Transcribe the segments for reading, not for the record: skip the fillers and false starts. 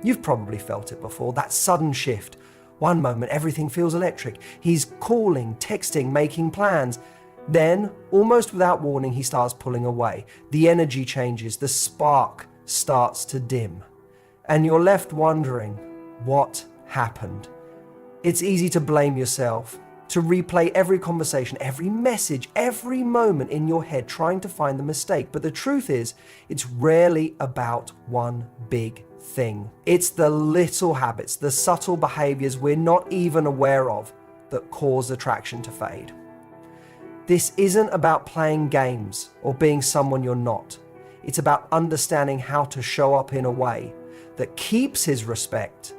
You've probably felt it before, that sudden shift. One moment, everything feels electric. He's calling, texting, making plans. Then, almost without warning, he starts pulling away. The energy changes, the spark starts to dim. And you're left wondering, what happened? It's easy to blame yourself, to replay every conversation, every message, every moment in your head, trying to find the mistake. But the truth is, it's rarely about one big thing. It's the little habits, the subtle behaviors we're not even aware of that cause attraction to fade. This isn't about playing games or being someone you're not. It's about understanding how to show up in a way that keeps his respect,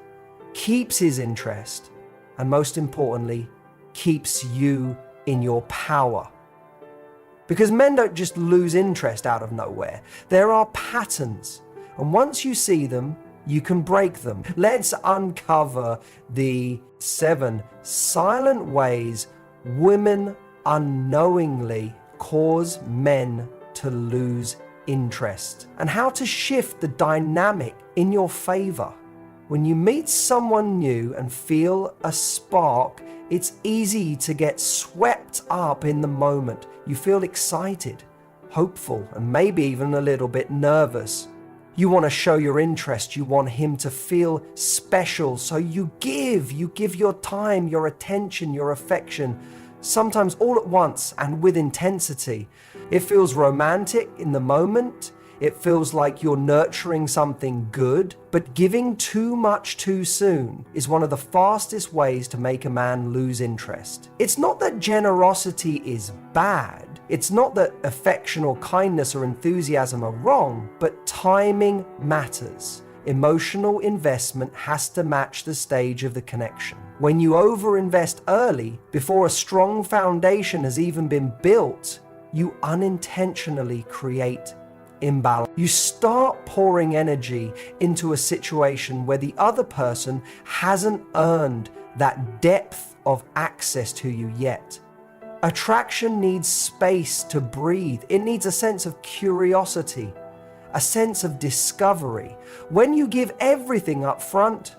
keeps his interest, and most importantly, keeps you in your power. Because men don't just lose interest out of nowhere. There are patterns. And once you see them, you can break them. Let's uncover the 7 silent ways women unknowingly cause men to lose interest, and how to shift the dynamic in your favor. When you meet someone new and feel a spark, it's easy to get swept up in the moment. You feel excited, hopeful, and maybe even a little bit nervous. You want to show your interest. You want him to feel special. So you give your time, your attention, your affection, sometimes all at once and with intensity. It feels romantic in the moment. It feels like you're nurturing something good, but giving too much too soon is one of the fastest ways to make a man lose interest. It's not that generosity is bad. It's not that affection or kindness or enthusiasm are wrong, but timing matters. Emotional investment has to match the stage of the connection. When you overinvest early, before a strong foundation has even been built, you unintentionally create imbalance. You start pouring energy into a situation where the other person hasn't earned that depth of access to you yet. Attraction needs space to breathe. It needs a sense of curiosity, a sense of discovery. When you give everything up front,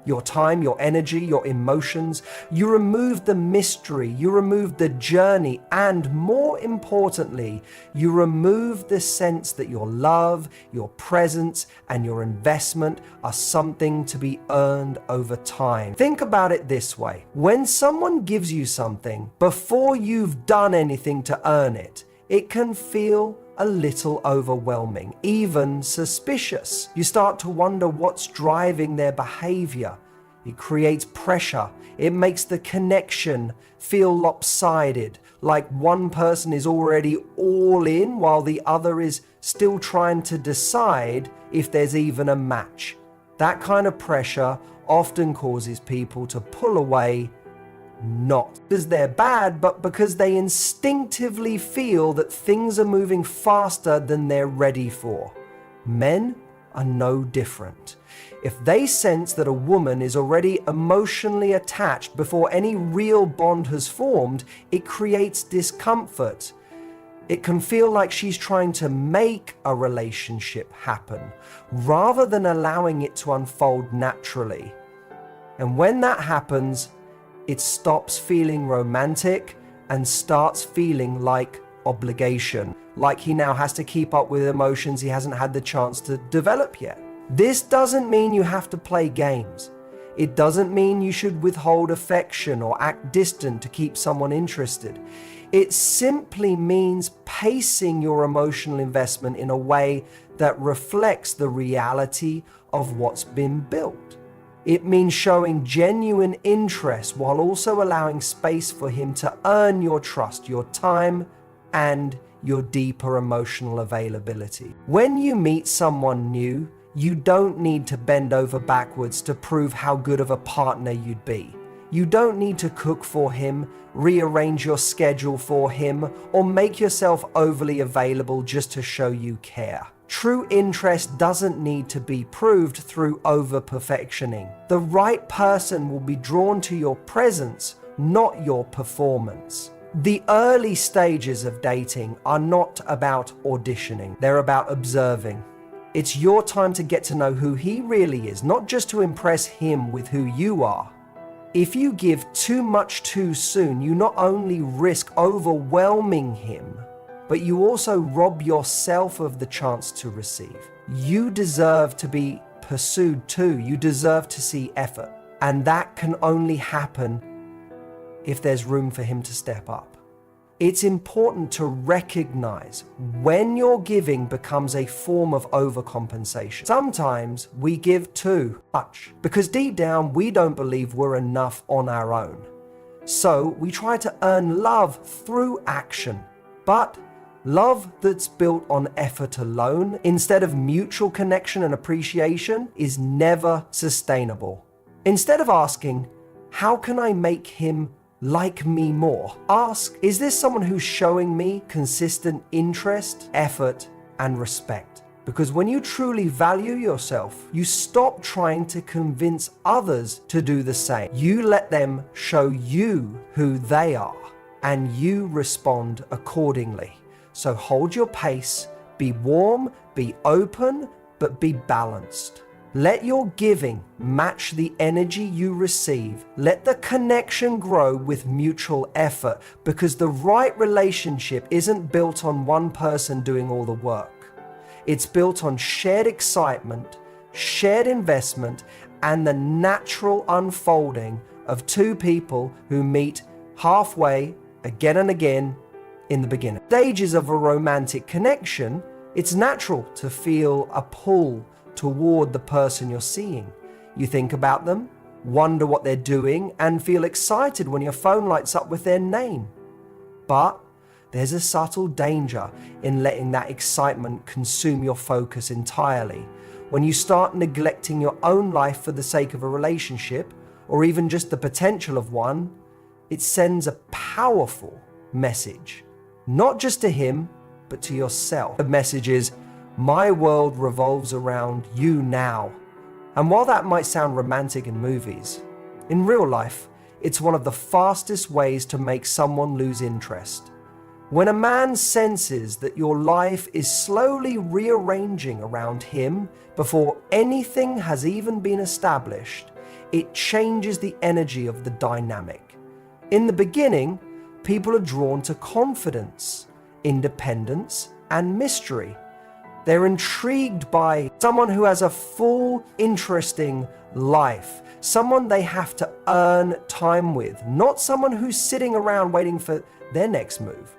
your time, your energy, your emotions, you remove the mystery, you remove the journey, and more importantly, you remove the sense that your love, your presence, and your investment are something to be earned over time. Think about it this way. When someone gives you something, before you've done anything to earn it, it can feel a little overwhelming, even suspicious. You start to wonder what's driving their behavior. It creates pressure. It makes the connection feel lopsided, like one person is already all in while the other is still trying to decide if there's even a match. That kind of pressure often causes people to pull away, not because they're bad, but because they instinctively feel that things are moving faster than they're ready for. Men are no different. If they sense that a woman is already emotionally attached before any real bond has formed, it creates discomfort. It can feel like she's trying to make a relationship happen rather than allowing it to unfold naturally. And when that happens, it stops feeling romantic and starts feeling like obligation, like he now has to keep up with emotions he hasn't had the chance to develop yet. This doesn't mean you have to play games. It doesn't mean you should withhold affection or act distant to keep someone interested. It simply means pacing your emotional investment in a way that reflects the reality of what's been built. It means showing genuine interest while also allowing space for him to earn your trust, your time, and your deeper emotional availability. When you meet someone new, you don't need to bend over backwards to prove how good of a partner you'd be. You don't need to cook for him, rearrange your schedule for him, or make yourself overly available just to show you care. True interest doesn't need to be proved through over-perfectioning. The right person will be drawn to your presence, not your performance. The early stages of dating are not about auditioning. They're about observing. It's your time to get to know who he really is, not just to impress him with who you are. If you give too much too soon, you not only risk overwhelming him, but you also rob yourself of the chance to receive. You deserve to be pursued too. You deserve to see effort. And that can only happen if there's room for him to step up. It's important to recognize when your giving becomes a form of overcompensation. Sometimes we give too much because deep down we don't believe we're enough on our own. So we try to earn love through action. But love that's built on effort alone, instead of mutual connection and appreciation, is never sustainable. Instead of asking, how can I make him like me more? Ask, is this someone who's showing me consistent interest, effort, and respect? Because when you truly value yourself, you stop trying to convince others to do the same. You let them show you who they are, and you respond accordingly. So hold your pace, be warm, be open, but be balanced. Let your giving match the energy you receive. Let the connection grow with mutual effort, because the right relationship isn't built on one person doing all the work. It's built on shared excitement, shared investment, and the natural unfolding of two people who meet halfway again and again in the beginning. Stages of a romantic connection, it's natural to feel a pull toward the person you're seeing. You think about them, wonder what they're doing, and feel excited when your phone lights up with their name. But there's a subtle danger in letting that excitement consume your focus entirely. When you start neglecting your own life for the sake of a relationship, or even just the potential of one, it sends a powerful message, not just to him, but to yourself. The message is, my world revolves around you now. And while that might sound romantic in movies, in real life, it's one of the fastest ways to make someone lose interest. When a man senses that your life is slowly rearranging around him before anything has even been established, it changes the energy of the dynamic. In the beginning, people are drawn to confidence, independence, and mystery. They're intrigued by someone who has a full, interesting life, someone they have to earn time with, not someone who's sitting around waiting for their next move.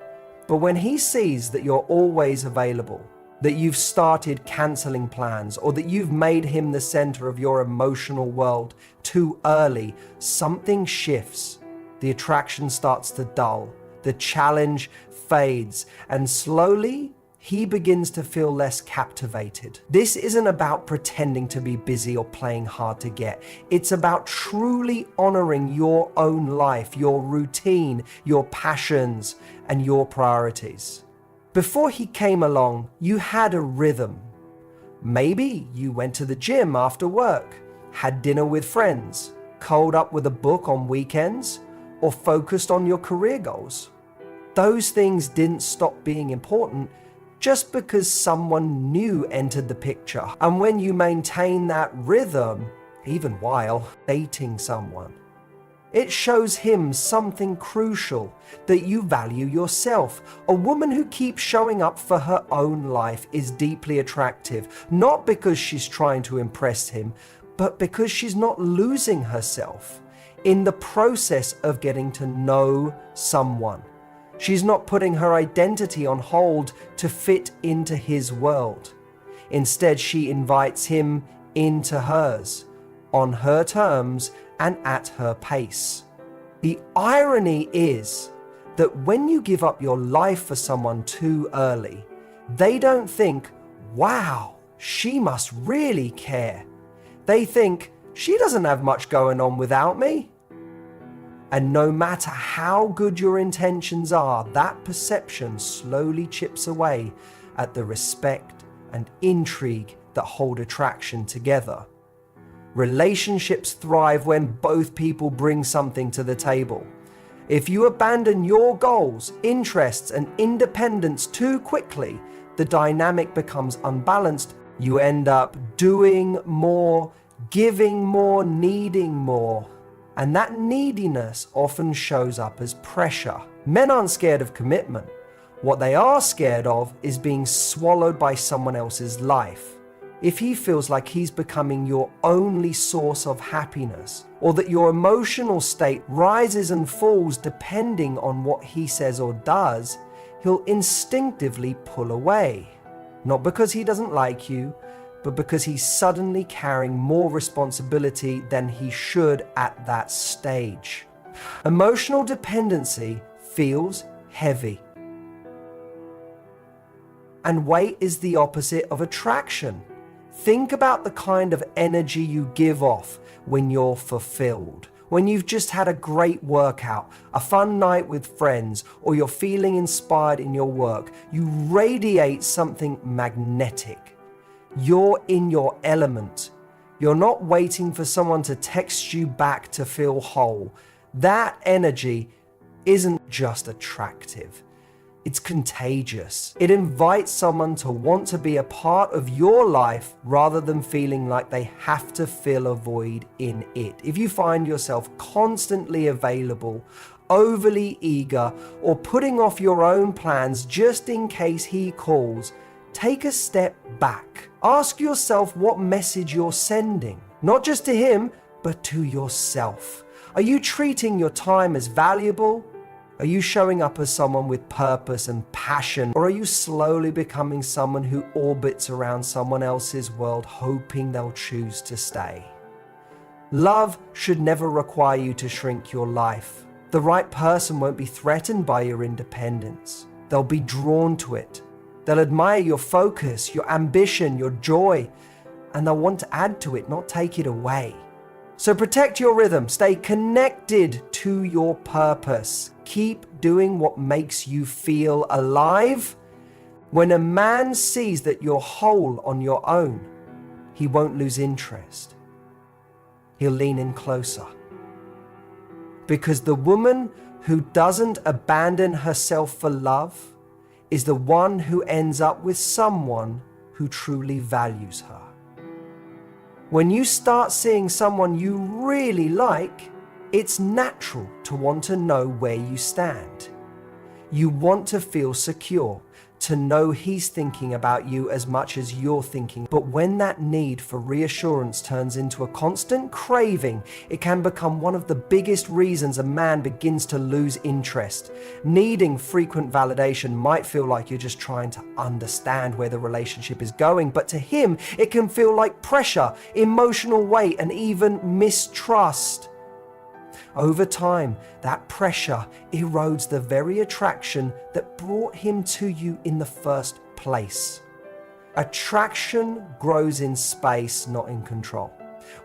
But when he sees that you're always available, that you've started canceling plans, or that you've made him the center of your emotional world too early, something shifts. The attraction starts to dull, the challenge fades, and slowly, he begins to feel less captivated. This isn't about pretending to be busy or playing hard to get. It's about truly honoring your own life, your routine, your passions, and your priorities. Before he came along, you had a rhythm. Maybe you went to the gym after work, had dinner with friends, curled up with a book on weekends, or focused on your career goals. Those things didn't stop being important just because someone new entered the picture. And when you maintain that rhythm, even while dating someone, it shows him something crucial, that you value yourself. A woman who keeps showing up for her own life is deeply attractive, not because she's trying to impress him, but because she's not losing herself in the process of getting to know someone. She's not putting her identity on hold to fit into his world. Instead, she invites him into hers, on her terms and at her pace. The irony is that when you give up your life for someone too early, they don't think, wow, she must really care. They think, she doesn't have much going on without me. And no matter how good your intentions are, that perception slowly chips away at the respect and intrigue that hold attraction together. Relationships thrive when both people bring something to the table. If you abandon your goals, interests, and independence too quickly, the dynamic becomes unbalanced You end up doing more, giving more, needing more. And that neediness often shows up as pressure. Men aren't scared of commitment. What they are scared of is being swallowed by someone else's life. If he feels like he's becoming your only source of happiness, or that your emotional state rises and falls depending on what he says or does, he'll instinctively pull away. Not because he doesn't like you, but because he's suddenly carrying more responsibility than he should at that stage. Emotional dependency feels heavy. And weight is the opposite of attraction. Think about the kind of energy you give off when you're fulfilled. When you've just had a great workout, a fun night with friends, or you're feeling inspired in your work, you radiate something magnetic. You're in your element. You're not waiting for someone to text you back to feel whole. That energy isn't just attractive. It's contagious. It invites someone to want to be a part of your life rather than feeling like they have to fill a void in it. If you find yourself constantly available, overly eager, or putting off your own plans just in case he calls, take a step back. Ask yourself what message you're sending, not just to him, but to yourself. Are you treating your time as valuable? Are you showing up as someone with purpose and passion, or are you slowly becoming someone who orbits around someone else's world hoping they'll choose to stay? Love should never require you to shrink your life. The right person won't be threatened by your independence. They'll be drawn to it. They'll admire your focus, your ambition, your joy, and they'll want to add to it, not take it away. So protect your rhythm, stay connected to your purpose. Keep doing what makes you feel alive. When a man sees that you're whole on your own, he won't lose interest. He'll lean in closer. Because the woman who doesn't abandon herself for love is the one who ends up with someone who truly values her. When you start seeing someone you really like, it's natural to want to know where you stand. You want to feel secure, to know he's thinking about you as much as you're thinking. But when that need for reassurance turns into a constant craving, it can become one of the biggest reasons a man begins to lose interest. Needing frequent validation might feel like you're just trying to understand where the relationship is going, but to him, it can feel like pressure, emotional weight, and even mistrust. Over time, that pressure erodes the very attraction that brought him to you in the first place. Attraction grows in space, not in control.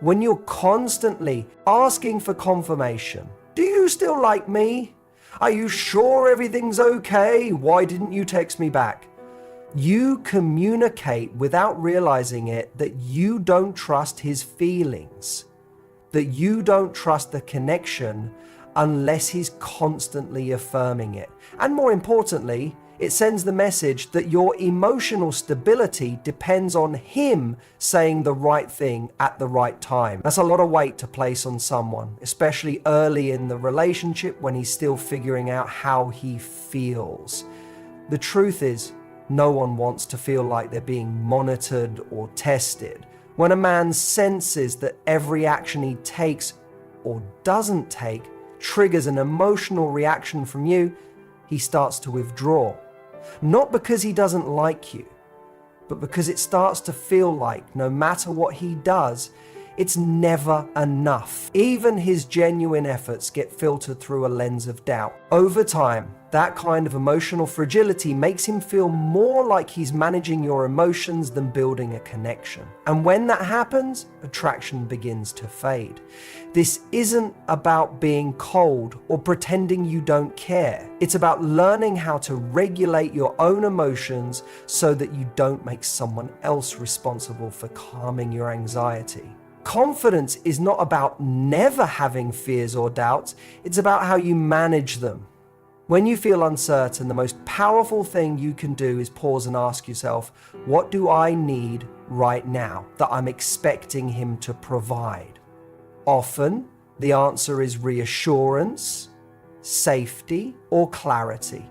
When you're constantly asking for confirmation, do you still like me? Are you sure everything's okay? Why didn't you text me back? You communicate without realizing it that you don't trust his feelings. That you don't trust the connection unless he's constantly affirming it. And more importantly, it sends the message that your emotional stability depends on him saying the right thing at the right time. That's a lot of weight to place on someone, especially early in the relationship when he's still figuring out how he feels. The truth is, no one wants to feel like they're being monitored or tested. When a man senses that every action he takes or doesn't take triggers an emotional reaction from you, he starts to withdraw. Not because he doesn't like you, but because it starts to feel like no matter what he does, it's never enough. Even his genuine efforts get filtered through a lens of doubt. Over time, that kind of emotional fragility makes him feel more like he's managing your emotions than building a connection. And when that happens, attraction begins to fade. This isn't about being cold or pretending you don't care. It's about learning how to regulate your own emotions so that you don't make someone else responsible for calming your anxiety. Confidence is not about never having fears or doubts. It's about how you manage them. When you feel uncertain, the most powerful thing you can do is pause and ask yourself, what do I need right now that I'm expecting him to provide? Often, the answer is reassurance, safety, or clarity.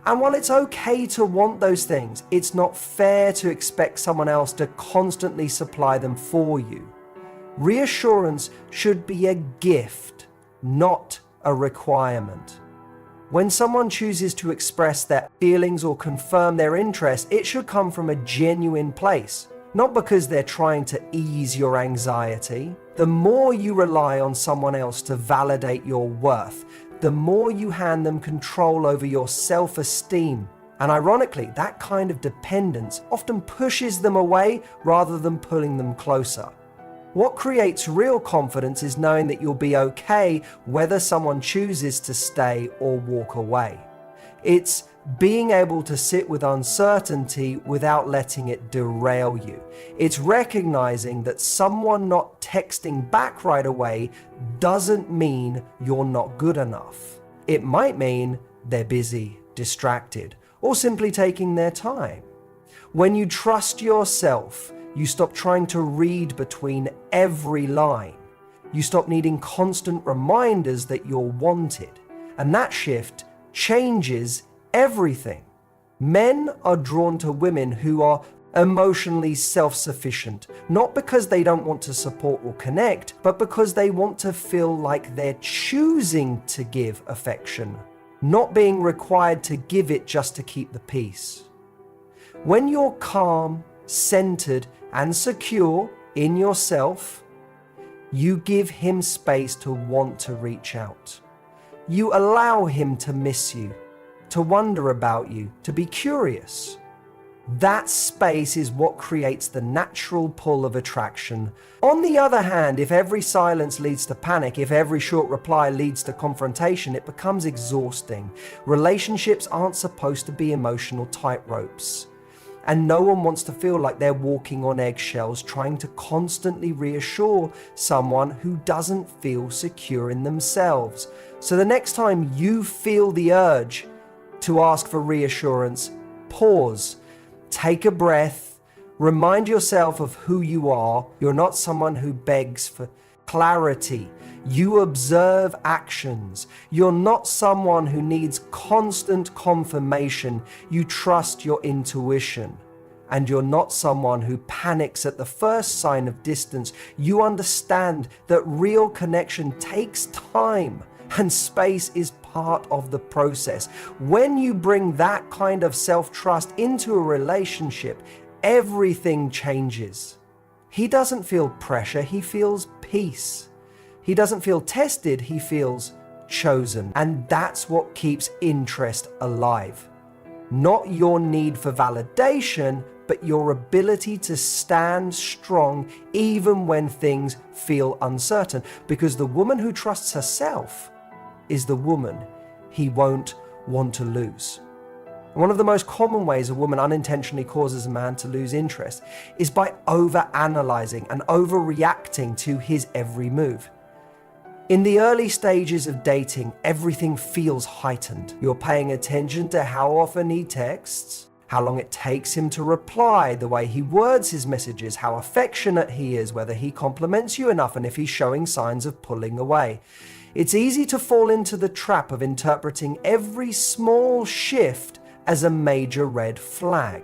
And while it's okay to want those things, it's not fair to expect someone else to constantly supply them for you. Reassurance should be a gift, not a requirement. When someone chooses to express their feelings or confirm their interest, it should come from a genuine place, not because they're trying to ease your anxiety. The more you rely on someone else to validate your worth, the more you hand them control over your self-esteem. And ironically, that kind of dependence often pushes them away rather than pulling them closer. What creates real confidence is knowing that you'll be okay whether someone chooses to stay or walk away. It's being able to sit with uncertainty without letting it derail you. It's recognizing that someone not texting back right away doesn't mean you're not good enough. It might mean they're busy, distracted, or simply taking their time. When you trust yourself, you stop trying to read between every line. You stop needing constant reminders that you're wanted. And that shift changes everything. Men are drawn to women who are emotionally self-sufficient, not because they don't want to support or connect, but because they want to feel like they're choosing to give affection, not being required to give it just to keep the peace. When you're calm, centered, and secure in yourself, you give him space to want to reach out. You allow him to miss you, to wonder about you, to be curious. That space is what creates the natural pull of attraction. On the other hand, if every silence leads to panic, if every short reply leads to confrontation, it becomes exhausting. Relationships aren't supposed to be emotional tightropes. And no one wants to feel like they're walking on eggshells, trying to constantly reassure someone who doesn't feel secure in themselves. So the next time you feel the urge to ask for reassurance, pause, take a breath, remind yourself of who you are. You're not someone who begs for clarity. You observe actions. You're not someone who needs constant confirmation. You trust your intuition. And you're not someone who panics at the first sign of distance. You understand that real connection takes time, and space is part of the process. When you bring that kind of self-trust into a relationship, everything changes. He doesn't feel pressure, he feels peace. He doesn't feel tested, he feels chosen. And that's what keeps interest alive. Not your need for validation, but your ability to stand strong even when things feel uncertain. Because the woman who trusts herself is the woman he won't want to lose. One of the most common ways a woman unintentionally causes a man to lose interest is by overanalyzing and overreacting to his every move. In the early stages of dating, everything feels heightened. You're paying attention to how often he texts, how long it takes him to reply, the way he words his messages, how affectionate he is, whether he compliments you enough, and if he's showing signs of pulling away. It's easy to fall into the trap of interpreting every small shift as a major red flag.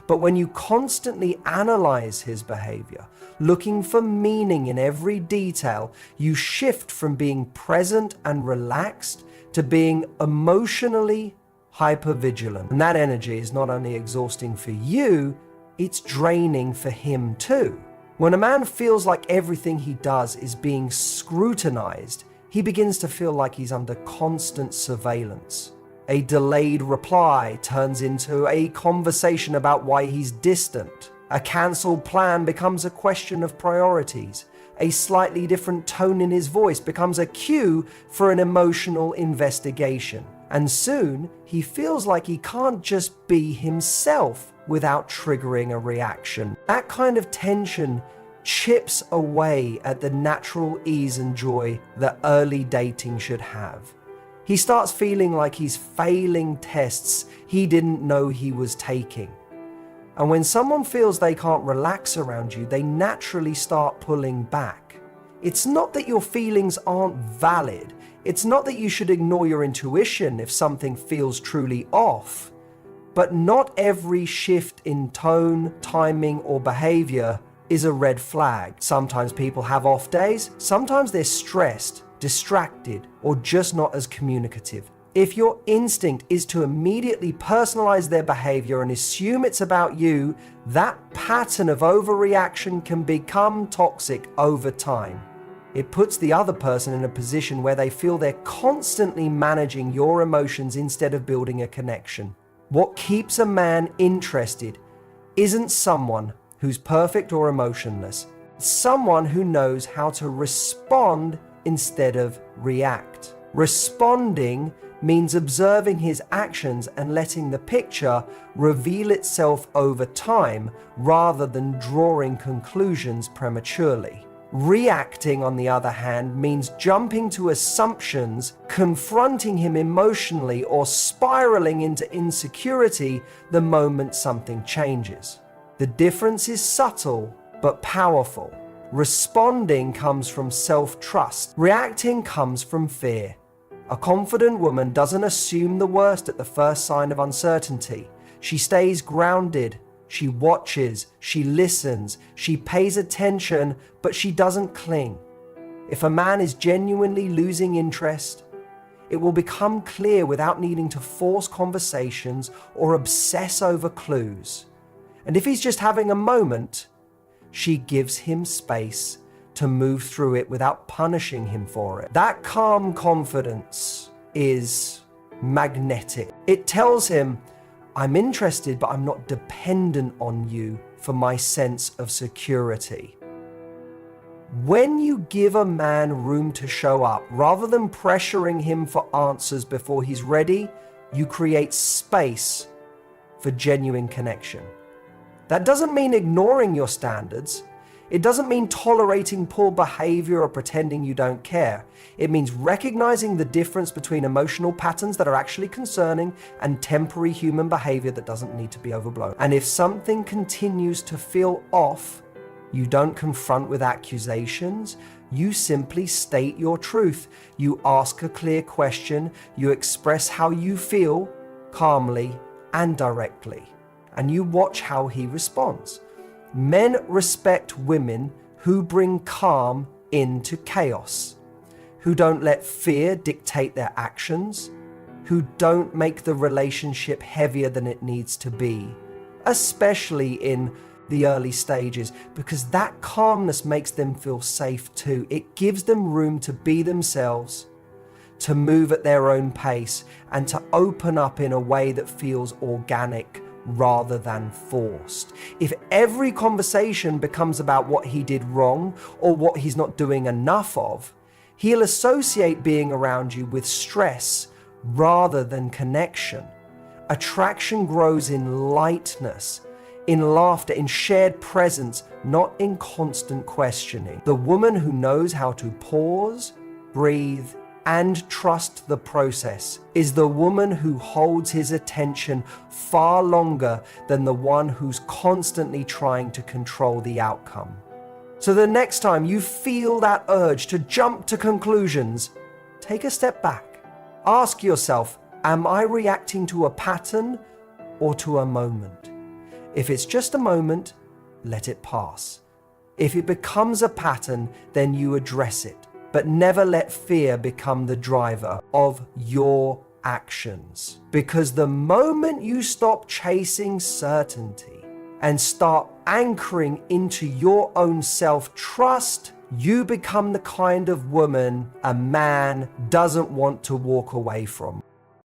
But when you constantly analyze his behavior, looking for meaning in every detail, you shift from being present and relaxed to being emotionally hypervigilant. And that energy is not only exhausting for you, it's draining for him too. When a man feels like everything he does is being scrutinized, he begins to feel like he's under constant surveillance. A delayed reply turns into a conversation about why he's distant. A cancelled plan becomes a question of priorities. A slightly different tone in his voice becomes a cue for an emotional investigation. And soon, he feels like he can't just be himself without triggering a reaction. That kind of tension chips away at the natural ease and joy that early dating should have. He starts feeling like he's failing tests he didn't know he was taking. And when someone feels they can't relax around you, they naturally start pulling back. It's not that your feelings aren't valid. It's not that you should ignore your intuition if something feels truly off. But not every shift in tone, timing, or behavior is a red flag. Sometimes people have off days. Sometimes they're stressed, distracted, or just not as communicative. If your instinct is to immediately personalize their behavior and assume it's about you, that pattern of overreaction can become toxic over time. It puts the other person in a position where they feel they're constantly managing your emotions instead of building a connection. What keeps a man interested isn't someone who's perfect or emotionless. It's someone who knows how to respond instead of react. Responding means observing his actions and letting the picture reveal itself over time rather than drawing conclusions prematurely. Reacting, on the other hand, means jumping to assumptions, confronting him emotionally, or spiraling into insecurity the moment something changes. The difference is subtle but powerful. Responding comes from self-trust. Reacting comes from fear. A confident woman doesn't assume the worst at the first sign of uncertainty. She stays grounded. She watches, she listens, she pays attention, but she doesn't cling. If a man is genuinely losing interest, it will become clear without needing to force conversations or obsess over clues. And if he's just having a moment, she gives him space to move through it without punishing him for it. That calm confidence is magnetic. It tells him, I'm interested, but I'm not dependent on you for my sense of security. When you give a man room to show up, rather than pressuring him for answers before he's ready, you create space for genuine connection. That doesn't mean ignoring your standards. It doesn't mean tolerating poor behavior or pretending you don't care. It means recognizing the difference between emotional patterns that are actually concerning and temporary human behavior that doesn't need to be overblown. And if something continues to feel off, you don't confront with accusations. You simply state your truth. You ask a clear question. You express how you feel calmly and directly. And you watch how he responds. Men respect women who bring calm into chaos, who don't let fear dictate their actions, who don't make the relationship heavier than it needs to be, especially in the early stages, because that calmness makes them feel safe too. It gives them room to be themselves, to move at their own pace, and to open up in a way that feels organic rather than forced. If every conversation becomes about what he did wrong or what he's not doing enough of, he'll associate being around you with stress rather than connection. Attraction grows in lightness, in laughter, in shared presence, not in constant questioning. The woman who knows how to pause, breathe, and trust the process is the woman who holds his attention far longer than the one who's constantly trying to control the outcome. So the next time you feel that urge to jump to conclusions, take a step back. Ask yourself, am I reacting to a pattern or to a moment? If it's just a moment, let it pass. If it becomes a pattern, then you address it. But never let fear become the driver of your actions. Because the moment you stop chasing certainty and start anchoring into your own self-trust, you become the kind of woman a man doesn't want to walk away from.